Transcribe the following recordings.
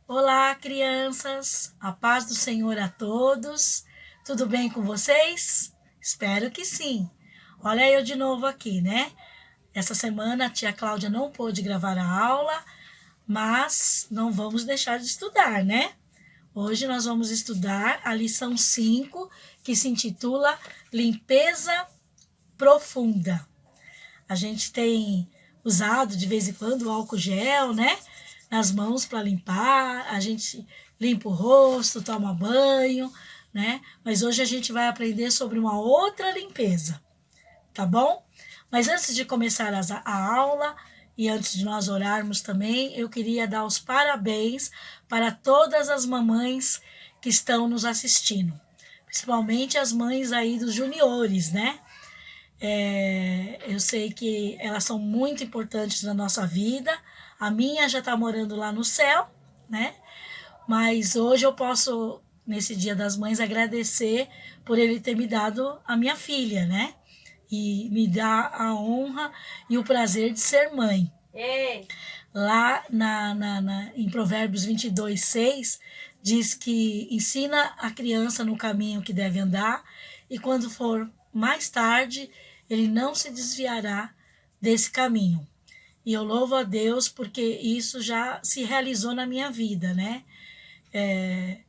Olá, crianças! A paz do Senhor a todos. Tudo bem com vocês? Espero que sim. Olha eu de novo aqui, né? Essa semana a tia Cláudia não pôde gravar a aula, mas não vamos deixar de estudar, né? Hoje nós vamos estudar a lição 5, que se intitula Limpeza Profunda. A gente tem usado de vez em quando o álcool gel, né? Nas mãos para limpar, a gente limpa o rosto, toma banho, né? Mas hoje a gente vai aprender sobre uma outra limpeza, tá bom? Mas antes de começar a aula e antes de nós orarmos também, eu queria dar os parabéns para todas as mamães que estão nos assistindo, principalmente as mães aí dos juniores, né? Eu sei que elas são muito importantes na nossa vida. A minha já está morando lá no céu, né? Mas hoje eu posso, nesse Dia das Mães, agradecer por ele ter me dado a minha filha, né? E me dar a honra e o prazer de ser mãe. Ei. Lá em Provérbios 22:6, diz que ensina a criança no caminho que deve andar, e quando for mais tarde, ele não se desviará desse caminho. E eu louvo a Deus porque isso já se realizou na minha vida, né?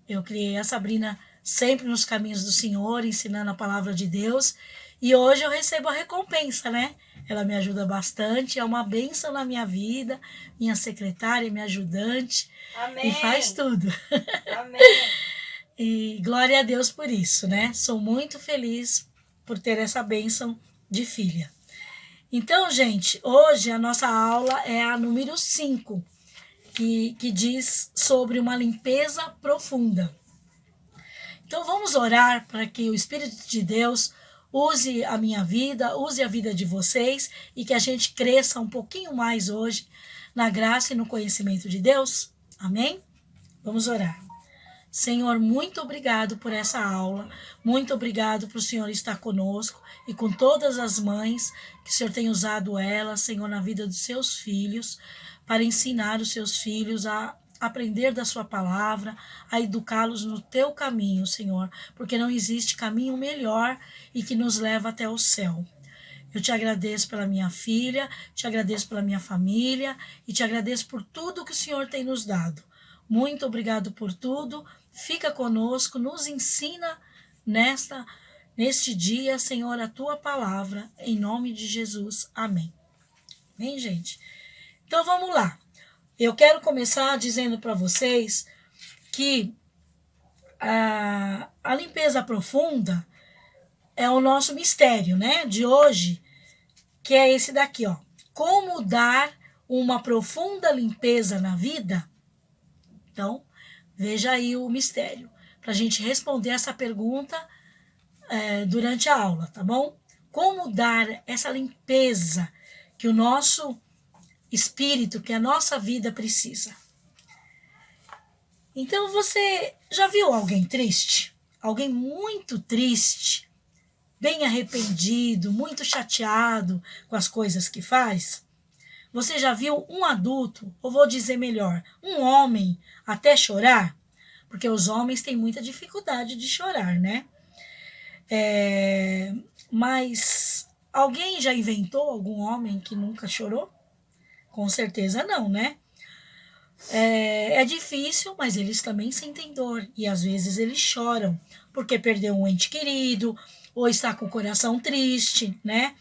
Eu criei a Sabrina sempre nos caminhos do Senhor, ensinando a palavra de Deus, e hoje eu recebo a recompensa, né? Ela me ajuda bastante, é uma bênção na minha vida, minha secretária, minha ajudante, Amém. e faz tudo. Amém. E glória a Deus por isso, né? Sou muito feliz por ter essa bênção de filha. Então, gente, hoje a nossa aula é a número 5, que diz sobre uma limpeza profunda. Então vamos orar para que o Espírito de Deus use a minha vida, use a vida de vocês e que a gente cresça um pouquinho mais hoje na graça e no conhecimento de Deus. Amém? Vamos orar. Senhor, muito obrigado por essa aula, muito obrigado por o Senhor estar conosco e com todas as mães que o Senhor tem usado elas, Senhor, na vida dos seus filhos, para ensinar os seus filhos a aprender da sua palavra, a educá-los no teu caminho, Senhor, porque não existe caminho melhor e que nos leva até o céu. Eu te agradeço pela minha filha, te agradeço pela minha família e te agradeço por tudo que o Senhor tem nos dado. Muito obrigado por tudo. Fica conosco, nos ensina neste dia, Senhor, a tua palavra, em nome de Jesus. Amém. Amém, gente? Então vamos lá. Eu quero começar dizendo para vocês que a limpeza profunda é o nosso mistério, né, de hoje, que é esse daqui, ó. Como dar uma profunda limpeza na vida? Então, veja aí o mistério, para a gente responder essa pergunta durante a aula, tá bom? Como dar essa limpeza que o nosso espírito, que a nossa vida precisa? Então, você já viu alguém triste? Alguém muito triste, bem arrependido, muito chateado com as coisas que faz? Você já viu um adulto, ou vou dizer melhor, um homem até chorar? Porque os homens têm muita dificuldade de chorar, né? Mas alguém já inventou algum homem que nunca chorou? Com certeza não, né? É difícil, mas eles também sentem dor. E às vezes eles choram, porque perdeu um ente querido, ou está com o coração triste, né?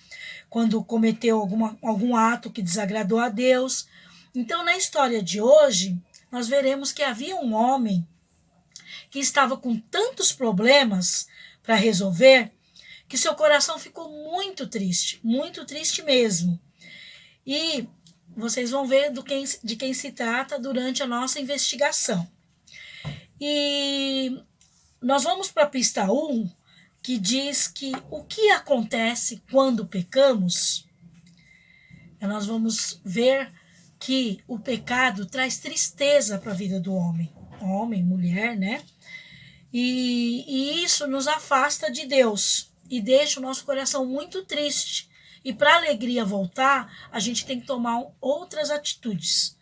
Quando cometeu algum ato que desagradou a Deus. Então, na história de hoje, nós veremos que havia um homem que estava com tantos problemas para resolver, que seu coração ficou muito triste mesmo. E vocês vão ver de quem se trata durante a nossa investigação. E nós vamos para a pista 1, que diz que o que acontece quando pecamos. Nós vamos ver que o pecado traz tristeza para a vida do homem, mulher, né? E isso nos afasta de Deus e deixa o nosso coração muito triste. E para a alegria voltar, a gente tem que tomar outras atitudes.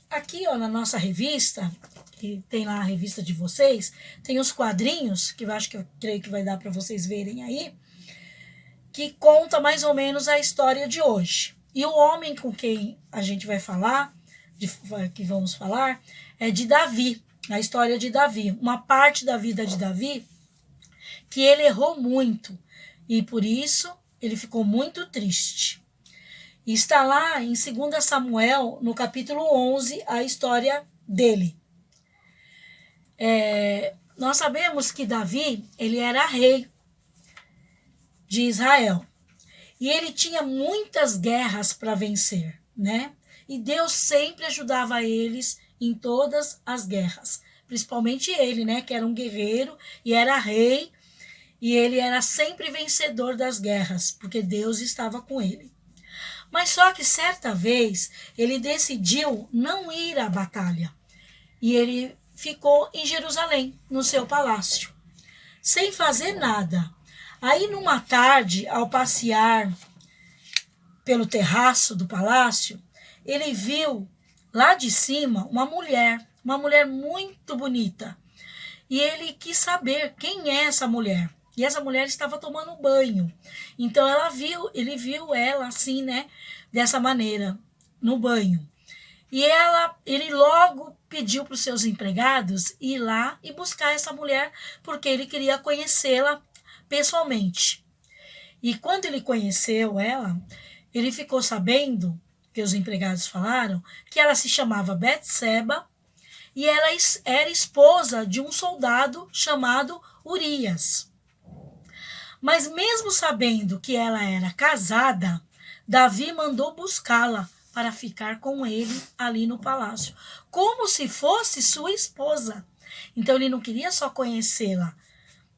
Aqui, ó, na nossa revista, que tem lá a revista de vocês, tem os quadrinhos, que eu creio que vai dar para vocês verem aí, que conta mais ou menos a história de hoje. E o homem com quem a gente vai falar, que vamos falar, é de Davi, a história de Davi. Uma parte da vida de Davi que ele errou muito e por isso ele ficou muito triste. E está lá em 2 Samuel, no capítulo 11, a história dele. Nós sabemos que Davi, ele era rei de Israel. E ele tinha muitas guerras para vencer, né? E Deus sempre ajudava eles em todas as guerras. Principalmente ele, né? Que era um guerreiro e era rei. E ele era sempre vencedor das guerras, porque Deus estava com ele. Mas só que certa vez ele decidiu não ir à batalha. E ele ficou em Jerusalém, no seu palácio, sem fazer nada. Aí numa tarde, ao passear pelo terraço do palácio, ele viu lá de cima uma mulher muito bonita. E ele quis saber quem é essa mulher. E essa mulher estava tomando banho. Então ele viu ela assim, né, dessa maneira, no banho. E ele logo pediu para os seus empregados ir lá e buscar essa mulher, porque ele queria conhecê-la pessoalmente. E quando ele conheceu ela, ele ficou sabendo, que os empregados falaram, que ela se chamava Betseba e ela era esposa de um soldado chamado Urias. Mas mesmo sabendo que ela era casada, Davi mandou buscá-la para ficar com ele ali no palácio, como se fosse sua esposa. Então ele não queria só conhecê-la,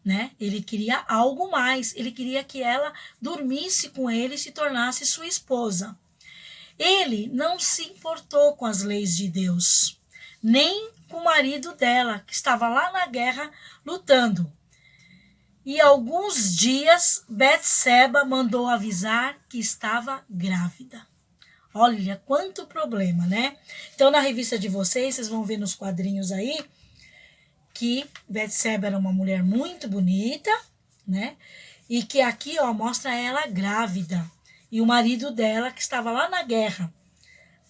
né? Ele queria algo mais, ele queria que ela dormisse com ele e se tornasse sua esposa. Ele não se importou com as leis de Deus, nem com o marido dela, que estava lá na guerra lutando. E alguns dias, Betseba mandou avisar que estava grávida. Olha, quanto problema, né? Então, na revista de vocês vão ver nos quadrinhos aí, que Betseba era uma mulher muito bonita, né? E que aqui, ó, mostra ela grávida. E o marido dela, que estava lá na guerra,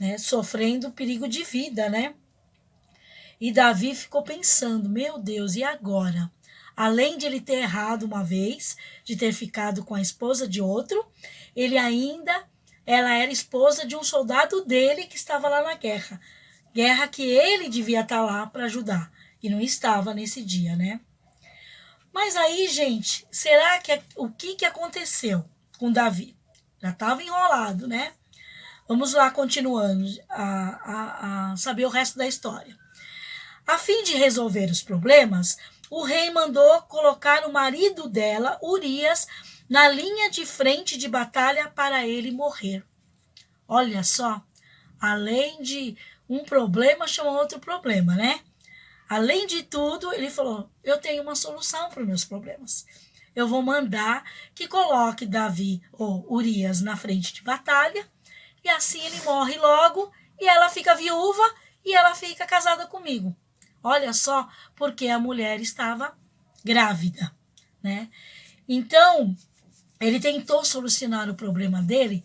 né? Sofrendo perigo de vida, né? E Davi ficou pensando, meu Deus, e agora? Além de ele ter errado uma vez, de ter ficado com a esposa de outro, ela era esposa de um soldado dele que estava lá na guerra. Guerra que ele devia estar lá para ajudar. E não estava nesse dia, né? Mas aí, gente, será que o que aconteceu com Davi? Já estava enrolado, né? Vamos lá, continuando a saber o resto da história. A fim de resolver os problemas, o rei mandou colocar o marido dela, Urias, na linha de frente de batalha para ele morrer. Olha só, além de um problema, chama outro problema, né? Além de tudo, ele falou, eu tenho uma solução para os meus problemas. Eu vou mandar que coloque Davi ou Urias na frente de batalha, e assim ele morre logo, e ela fica viúva, e ela fica casada comigo. Olha só, porque a mulher estava grávida, né? Então, ele tentou solucionar o problema dele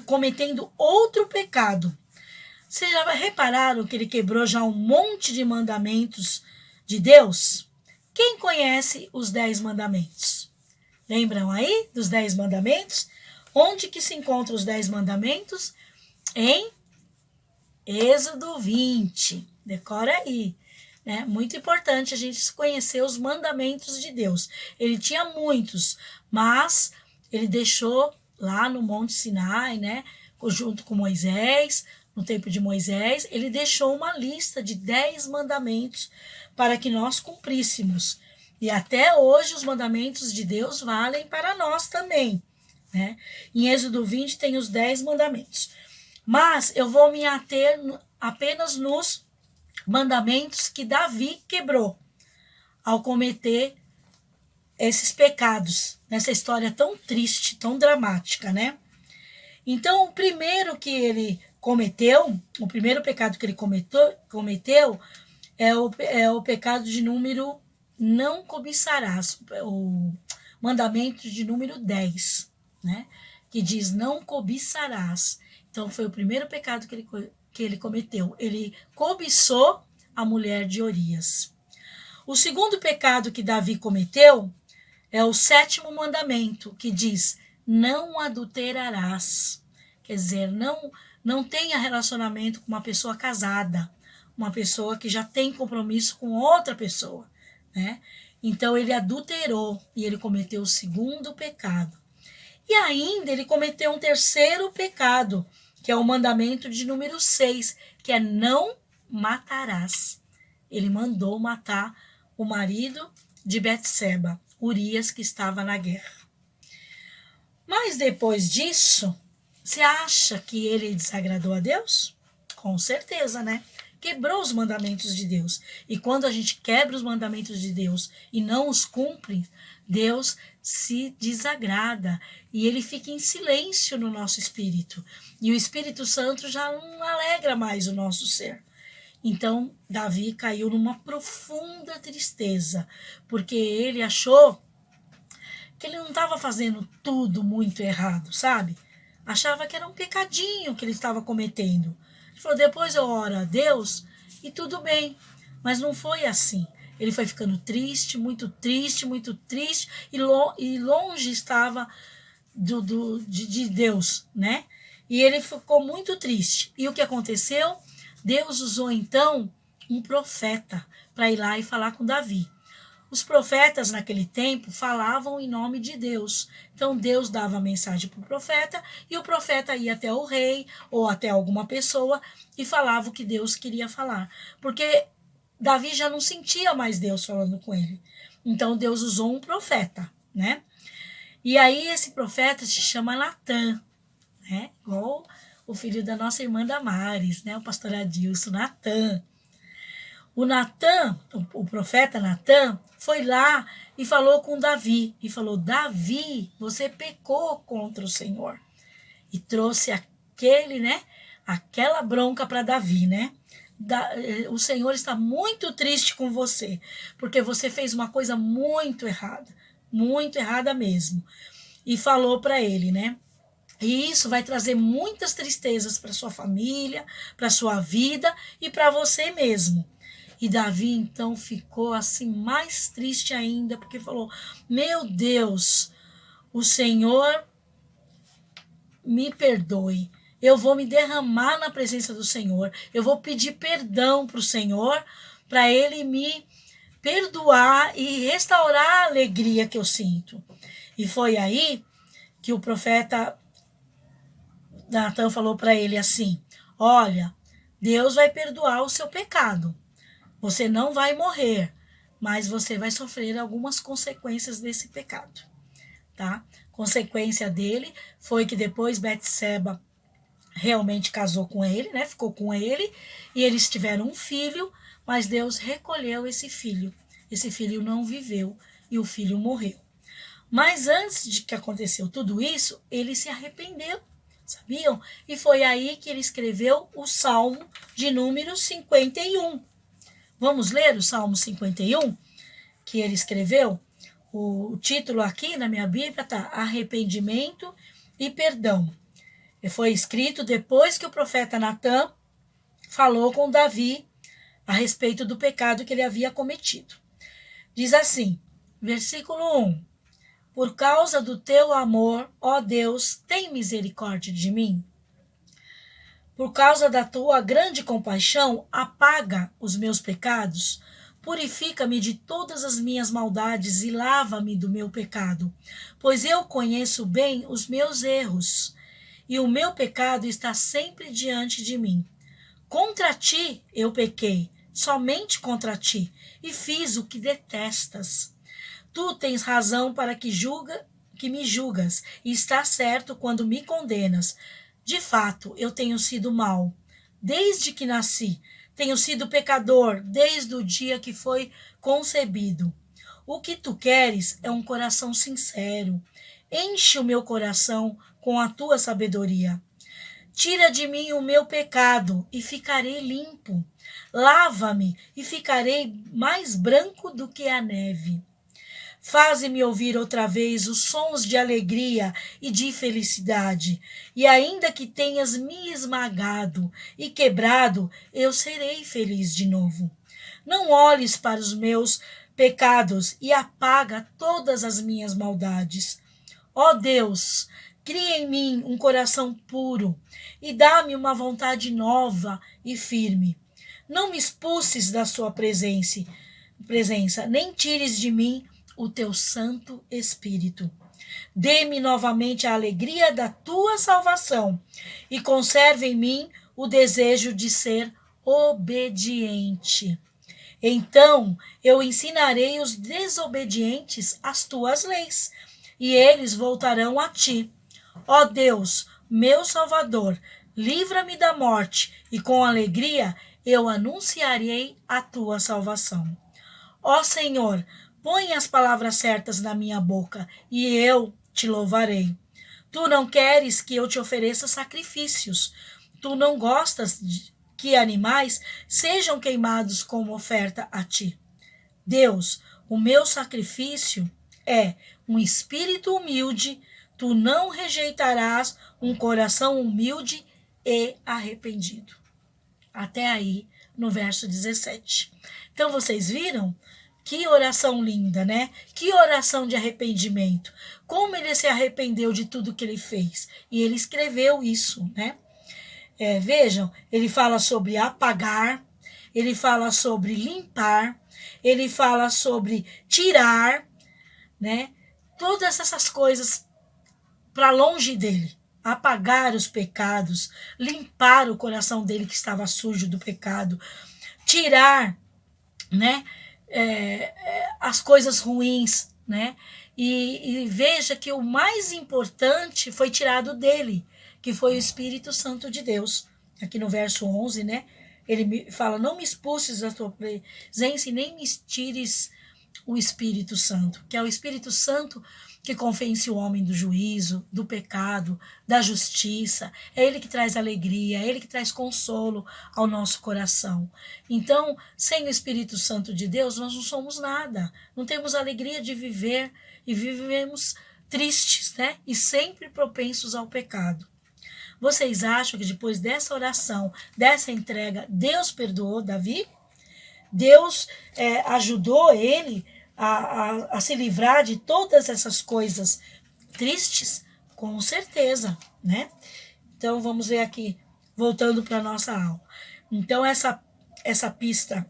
cometendo outro pecado. Vocês já repararam que ele quebrou já um monte de mandamentos de Deus? Quem conhece os 10 mandamentos? Lembram aí dos 10 mandamentos? Onde que se encontram os 10 mandamentos? Em Êxodo 20. Decora aí. Né? Muito importante a gente conhecer os mandamentos de Deus. Ele tinha muitos, mas ele deixou lá no Monte Sinai, né? Junto com Moisés, no tempo de Moisés, ele deixou uma lista de 10 mandamentos para que nós cumpríssemos. E até hoje os mandamentos de Deus valem para nós também. Né? Em Êxodo 20 tem os 10 mandamentos. Mas eu vou me ater apenas nos mandamentos que Davi quebrou ao cometer esses pecados, nessa história tão triste, tão dramática, né? Então, o primeiro que ele cometeu, o primeiro pecado que ele cometeu é o pecado de número não cobiçarás, o mandamento de número 10, né? Que diz não cobiçarás. Então, foi o primeiro pecado que ele cometeu. Ele cobiçou a mulher de Urias. O segundo pecado que Davi cometeu é o 7º mandamento, que diz não adulterarás. Quer dizer, não tenha relacionamento com uma pessoa casada, uma pessoa que já tem compromisso com outra pessoa, né? Então ele adulterou e ele cometeu o segundo pecado. E ainda ele cometeu um terceiro pecado, que é o mandamento de número 6, que é não matarás. Ele mandou matar o marido de Betseba, Urias, que estava na guerra. Mas depois disso, você acha que ele desagradou a Deus? Com certeza, né? Quebrou os mandamentos de Deus. E quando a gente quebra os mandamentos de Deus e não os cumpre, Deus se desagrada e ele fica em silêncio no nosso espírito. E o Espírito Santo já não alegra mais o nosso ser. Então, Davi caiu numa profunda tristeza, porque ele achou que ele não estava fazendo tudo muito errado, sabe? Achava que era um pecadinho que ele estava cometendo. Ele falou, depois eu oro a Deus e tudo bem. Mas não foi assim. Ele foi ficando triste, muito triste, muito triste, e longe estava de Deus, né? E ele ficou muito triste. E o que aconteceu? Deus usou então um profeta para ir lá e falar com Davi. Os profetas naquele tempo falavam em nome de Deus. Então Deus dava a mensagem para o profeta e o profeta ia até o rei ou até alguma pessoa e falava o que Deus queria falar. Porque Davi já não sentia mais Deus falando com ele. Então Deus usou um profeta, né? E aí esse profeta se chama Natã, né? Igual o filho da nossa irmã Damares, né? O pastor Adilson, Natã. O Natã, o profeta Natã, foi lá e falou com Davi. E falou, Davi, você pecou contra o Senhor. E trouxe aquela bronca para Davi, né? O Senhor está muito triste com você, porque você fez uma coisa muito errada mesmo. E falou para ele, né? E isso vai trazer muitas tristezas para sua família, para sua vida e para você mesmo. E Davi então ficou assim mais triste ainda, porque falou, meu Deus, o Senhor me perdoe. Eu vou me derramar na presença do Senhor. Eu vou pedir perdão para o Senhor, para Ele me perdoar e restaurar a alegria que eu sinto. E foi aí que o profeta Natã falou para ele assim, olha, Deus vai perdoar o seu pecado. Você não vai morrer, mas você vai sofrer algumas consequências desse pecado, tá? Consequência dele foi que depois Betseba realmente casou com ele, né? Ficou com ele e eles tiveram um filho, mas Deus recolheu esse filho. Esse filho não viveu e o filho morreu. Mas antes de que aconteceu tudo isso, ele se arrependeu, sabiam? E foi aí que ele escreveu o Salmo de número 51. Vamos ler o Salmo 51, que ele escreveu? O título aqui na minha Bíblia está Arrependimento e Perdão. E foi escrito depois que o profeta Natã falou com Davi a respeito do pecado que ele havia cometido. Diz assim, versículo 1. Por causa do teu amor, ó Deus, tem misericórdia de mim. Por causa da tua grande compaixão, apaga os meus pecados. Purifica-me de todas as minhas maldades e lava-me do meu pecado, pois eu conheço bem os meus erros, e o meu pecado está sempre diante de mim. Contra ti eu pequei, somente contra ti, e fiz o que detestas. Tu tens razão para que me julgas, e está certo quando me condenas. De fato, eu tenho sido mau. Desde que nasci, tenho sido pecador desde o dia que foi concebido. O que tu queres é um coração sincero. Enche o meu coração com a tua sabedoria. Tira de mim o meu pecado e ficarei limpo. Lava-me e ficarei mais branco do que a neve. Faze-me ouvir outra vez os sons de alegria e de felicidade, e ainda que tenhas me esmagado e quebrado, eu serei feliz de novo. Não olhes para os meus pecados e apaga todas as minhas maldades. Ó Deus, cria em mim um coração puro e dá-me uma vontade nova e firme. Não me expulses da sua presença, nem tires de mim o teu Santo Espírito. Dê-me novamente a alegria da tua salvação e conserve em mim o desejo de ser obediente. Então eu ensinarei os desobedientes as tuas leis, e eles voltarão a ti. Ó Deus, meu Salvador, livra-me da morte, e com alegria eu anunciarei a tua salvação. Ó Senhor, põe as palavras certas na minha boca, e eu te louvarei. Tu não queres que eu te ofereça sacrifícios. Tu não gostas que animais sejam queimados como oferta a ti. Deus, o meu sacrifício é um espírito humilde. Tu não rejeitarás um coração humilde e arrependido. Até aí, no verso 17. Então, vocês viram? Que oração linda, né? Que oração de arrependimento. Como ele se arrependeu de tudo que ele fez. E ele escreveu isso, né? Vejam, ele fala sobre apagar, ele fala sobre limpar, ele fala sobre tirar, né? Todas essas coisas para longe dele. Apagar os pecados, limpar o coração dele que estava sujo do pecado, tirar, né? As coisas ruins, né? E veja que o mais importante foi tirado dele, que foi o Espírito Santo de Deus. Aqui no verso 11, né? Ele fala, não me expulses da tua presença e nem me tires o Espírito Santo, que é o Espírito Santo que convence o homem do juízo, do pecado, da justiça. É ele que traz alegria, é ele que traz consolo ao nosso coração. Então, sem o Espírito Santo de Deus, nós não somos nada. Não temos alegria de viver e vivemos tristes, né? E sempre propensos ao pecado. Vocês acham que depois dessa oração, dessa entrega, Deus perdoou Davi? Deus ajudou ele a se livrar de todas essas coisas tristes? Com certeza, né? Então, vamos ver aqui, voltando para a nossa aula. Então, essa pista,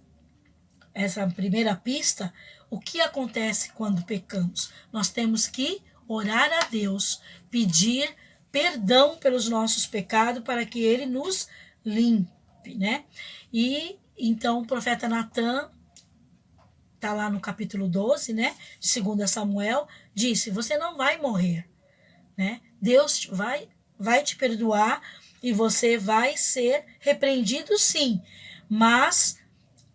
essa primeira pista, o que acontece quando pecamos? Nós temos que orar a Deus, pedir perdão pelos nossos pecados para que ele nos limpe, né? E então o profeta Natan, está lá no capítulo 12, né, de 2 Samuel, disse, você não vai morrer, né? Deus vai te perdoar e você vai ser repreendido sim, mas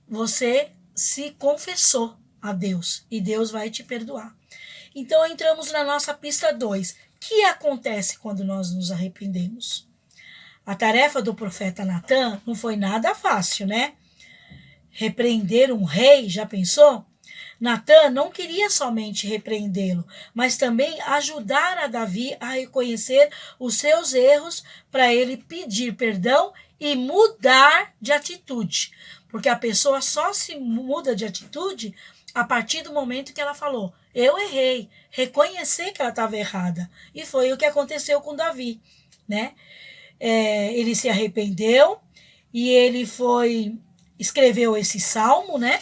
você se confessou a Deus e Deus vai te perdoar. Então entramos na nossa pista 2. O que acontece quando nós nos arrependemos? A tarefa do profeta Natan não foi nada fácil, né? Repreender um rei, já pensou? Natan não queria somente repreendê-lo, mas também ajudar a Davi a reconhecer os seus erros para ele pedir perdão e mudar de atitude. Porque a pessoa só se muda de atitude a partir do momento que ela falou, eu errei, reconhecer que ela estava errada. E foi o que aconteceu com Davi, né? Ele se arrependeu e ele escreveu esse salmo, né?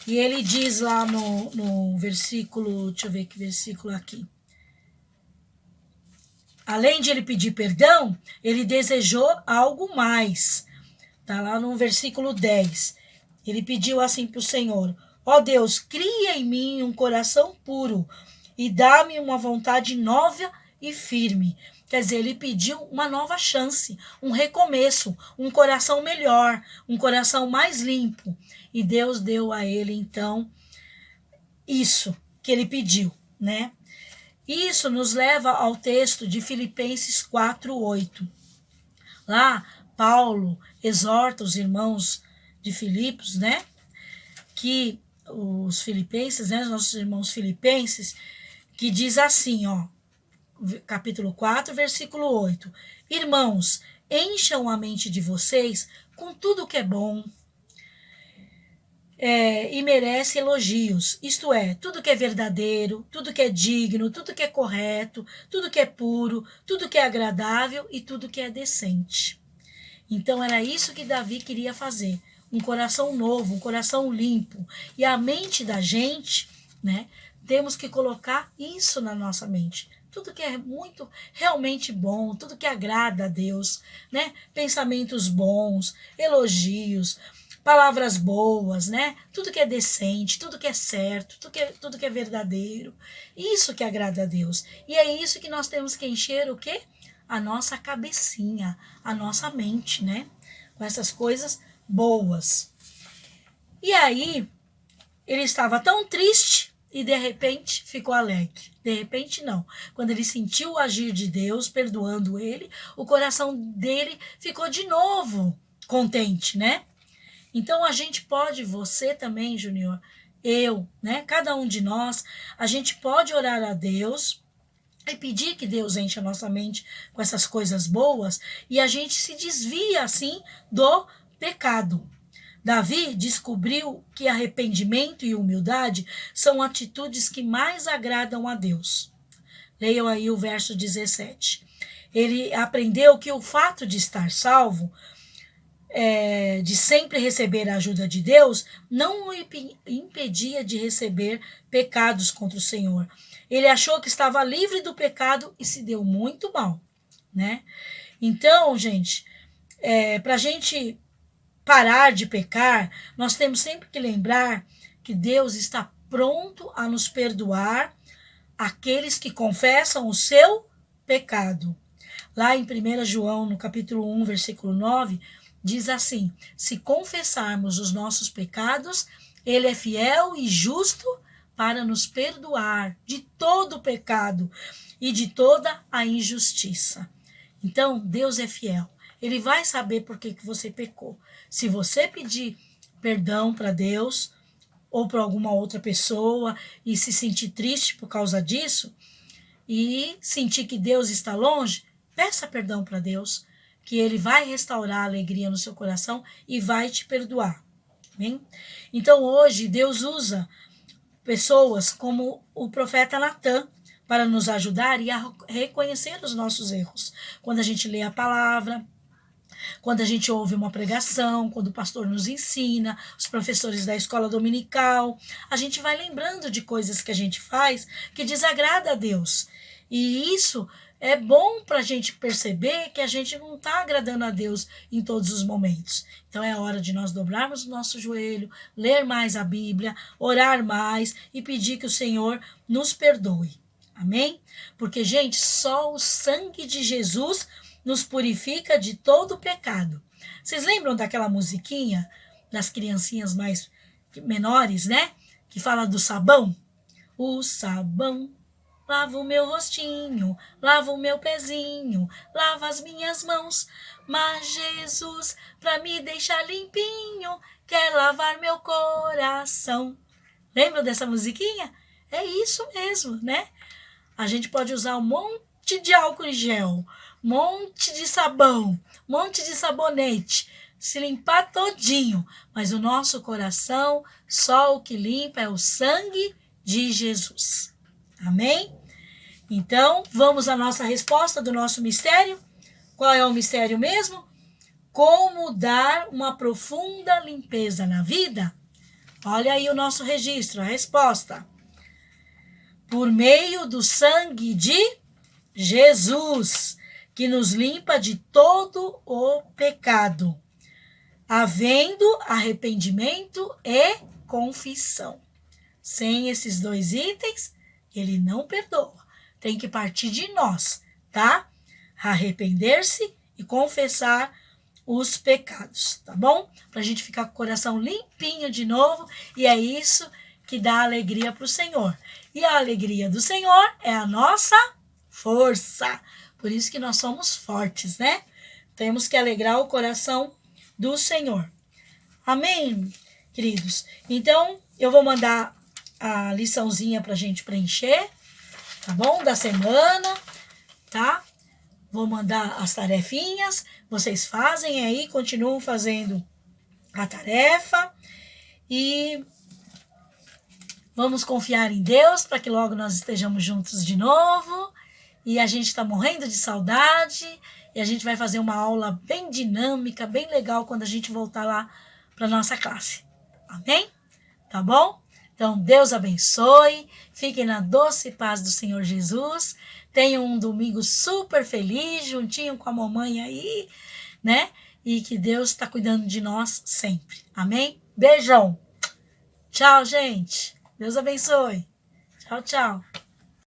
E ele diz lá no versículo, deixa eu ver que versículo aqui. Além de ele pedir perdão, ele desejou algo mais. Está lá no versículo 10. Ele pediu assim para o Senhor, ó Deus, cria em mim um coração puro e dá-me uma vontade nova e firme. Quer dizer, ele pediu uma nova chance, um recomeço, um coração melhor, um coração mais limpo. E Deus deu a ele, então, isso que ele pediu, né? Isso nos leva ao texto de Filipenses 4:8. Lá, Paulo exorta os irmãos de Filipos, né? Que os filipenses, né? Os nossos irmãos filipenses, que diz assim, ó, capítulo 4, versículo 8. Irmãos, encham a mente de vocês com tudo que é bom, e merece elogios, isto é, tudo que é verdadeiro, tudo que é digno, tudo que é correto, tudo que é puro, tudo que é agradável e tudo que é decente. Então era isso que Davi queria fazer, um coração novo, um coração limpo. E a mente da gente, né, temos que colocar isso na nossa mente. Tudo que é muito realmente bom, tudo que agrada a Deus, né? Pensamentos bons, elogios, palavras boas, né? Tudo que é decente, tudo que é certo, tudo que é verdadeiro. Isso que agrada a Deus. E é isso que nós temos que encher o quê? A nossa cabecinha, a nossa mente, né? Com essas coisas boas. E aí, ele estava tão triste e de repente ficou alegre. De repente não. Quando ele sentiu o agir de Deus, perdoando ele, o coração dele ficou de novo contente, né? Então a gente pode, você também, Júnior, eu, né? Cada um de nós, a gente pode orar a Deus e pedir que Deus enche a nossa mente com essas coisas boas e a gente se desvia assim do pecado. Davi descobriu que arrependimento e humildade são atitudes que mais agradam a Deus. Leiam aí o verso 17. Ele aprendeu que o fato de estar salvo, de sempre receber a ajuda de Deus, não o impedia de receber pecados contra o Senhor. Ele achou que estava livre do pecado e se deu muito mal, né? Então, gente, para a gente parar de pecar, nós temos sempre que lembrar que Deus está pronto a nos perdoar aqueles que confessam o seu pecado. Lá em 1 João, no capítulo 1, versículo 9, diz assim: se confessarmos os nossos pecados, ele é fiel e justo para nos perdoar de todo o pecado e de toda a injustiça. Então, Deus é fiel. Ele vai saber por que você pecou. Se você pedir perdão para Deus ou para alguma outra pessoa e se sentir triste por causa disso e sentir que Deus está longe, peça perdão para Deus, que Ele vai restaurar a alegria no seu coração e vai te perdoar. Bem? Então hoje Deus usa pessoas como o profeta Natan para nos ajudar e a reconhecer os nossos erros. Quando a gente lê a palavra, quando a gente ouve uma pregação, quando o pastor nos ensina, os professores da escola dominical, a gente vai lembrando de coisas que a gente faz que desagrada a Deus. E isso é bom para a gente perceber que a gente não está agradando a Deus em todos os momentos. Então é hora de nós dobrarmos o nosso joelho, ler mais a Bíblia, orar mais e pedir que o Senhor nos perdoe. Amém? Porque, gente, só o sangue de Jesus nos purifica de todo o pecado. Vocês lembram daquela musiquinha das criancinhas mais menores, né? Que fala do sabão? O sabão lava o meu rostinho, lava o meu pezinho, lava as minhas mãos. Mas Jesus, para me deixar limpinho, quer lavar meu coração. Lembra dessa musiquinha? É isso mesmo, né? A gente pode usar um monte de álcool em gel, monte de sabão, monte de sabonete, se limpar todinho, mas o nosso coração, só o que limpa é o sangue de Jesus. Amém? Então, vamos à nossa resposta do nosso mistério. Qual é o mistério mesmo? Como dar uma profunda limpeza na vida? Olha aí o nosso registro, a resposta. Por meio do sangue de Jesus, que nos limpa de todo o pecado, havendo arrependimento e confissão. Sem esses dois itens, ele não perdoa. Tem que partir de nós, tá? Arrepender-se e confessar os pecados, tá bom? Pra gente ficar com o coração limpinho de novo. E é isso que dá alegria para o Senhor. E a alegria do Senhor é a nossa força. Por isso que nós somos fortes, né? Temos que alegrar o coração do Senhor. Amém, queridos? Então, eu vou mandar a liçãozinha para a gente preencher, tá bom? Da semana, tá? Vou mandar as tarefinhas, vocês fazem aí, continuam fazendo a tarefa e vamos confiar em Deus para que logo nós estejamos juntos de novo. E a gente está morrendo de saudade e a gente vai fazer uma aula bem dinâmica, bem legal quando a gente voltar lá para nossa classe. Amém? Tá bom? Então, Deus abençoe, fiquem na doce paz do Senhor Jesus, tenham um domingo super feliz, juntinho com a mamãe aí, né? E que Deus está cuidando de nós sempre. Amém? Beijão! Tchau, gente! Deus abençoe! Tchau, tchau!